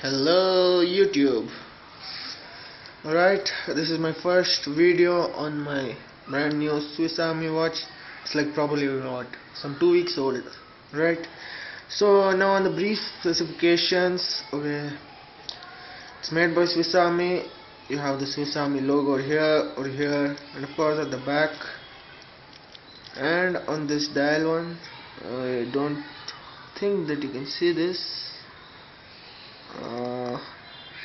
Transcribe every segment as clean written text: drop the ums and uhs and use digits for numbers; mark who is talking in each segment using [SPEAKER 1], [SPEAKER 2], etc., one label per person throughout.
[SPEAKER 1] Hello YouTube. Alright, this is my first video on my brand new Swiss Army watch. It's like probably what, some 2 weeks old, right? So now on the brief specifications. Okay, it's made by Swiss Army. You have the Swiss Army logo over here, and of course at the back. And on this dial one, I don't think that you can see this.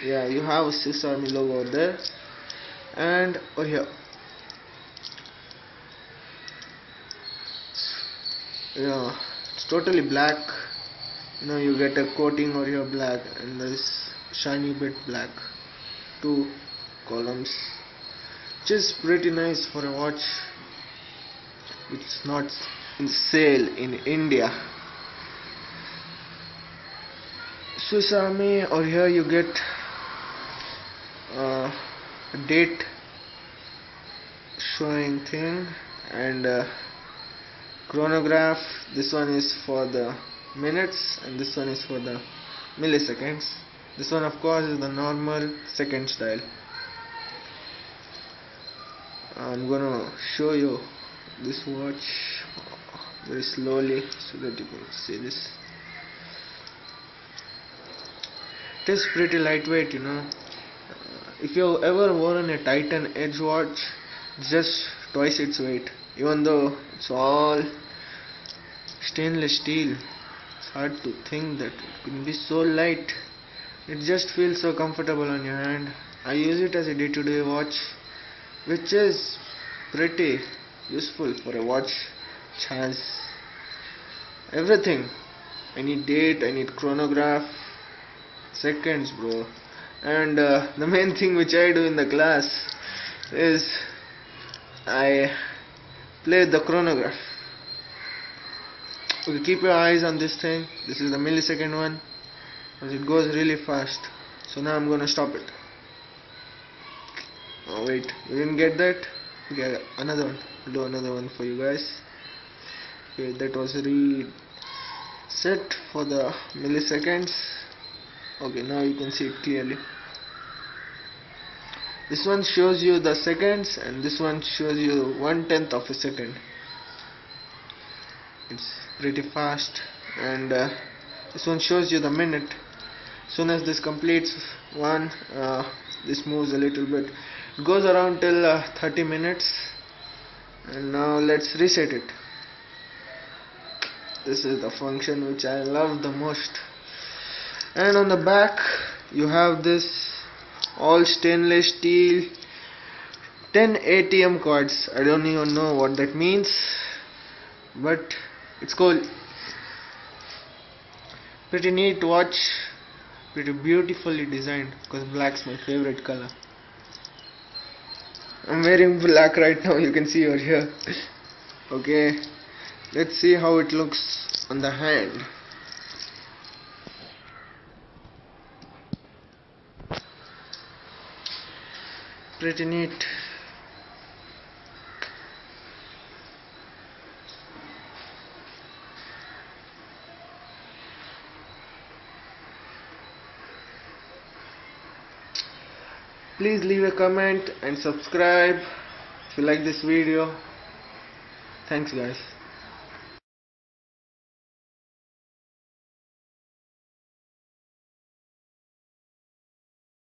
[SPEAKER 1] Yeah, you have a Swiss Army logo over there, and over here, yeah, it's totally black. You get a coating over here black, and this shiny bit black, 2 columns, which is pretty nice for a watch which is not in sale in India. Swiss Army, or here you get a date showing thing, and chronograph. This one is for the minutes and this one is for the milliseconds. This one of course is the normal second style. I'm gonna show you this watch very slowly so that you can see this. It is pretty lightweight, if you've ever worn a Titan Edge watch, it's just twice its weight. Even though it's all stainless steel, it's hard to think that it can be so light. It just feels so comfortable on your hand. I use it as a day-to-day watch, which is pretty useful for a watch which has everything. I need date, I need chronograph, seconds, bro. And the main thing which I do in the class is I play the chronograph. Okay, keep your eyes on this thing. This is the millisecond one, because it goes really fast. So now I'm gonna stop it. Oh wait, you didn't get that? Okay, another one. I'll do another one for you guys. Okay, that was reset for the milliseconds. Okay, now you can see it clearly. This one shows you the seconds, and this one shows you 1/10 of a second. It's pretty fast. And this one shows you the minute. As soon as this completes one, this moves a little bit. It goes around till 30 minutes. And now let's reset it. This is the function which I love the most. And on the back you have this all stainless steel 10 ATM cards. I don't even know what that means, but it's cool. Pretty neat watch, pretty beautifully designed, because black's my favorite color. I'm wearing black right now, you can see over here. Okay, let's see how it looks on the hand. Pretty neat. Please leave a comment and subscribe if you like this video. Thanks guys.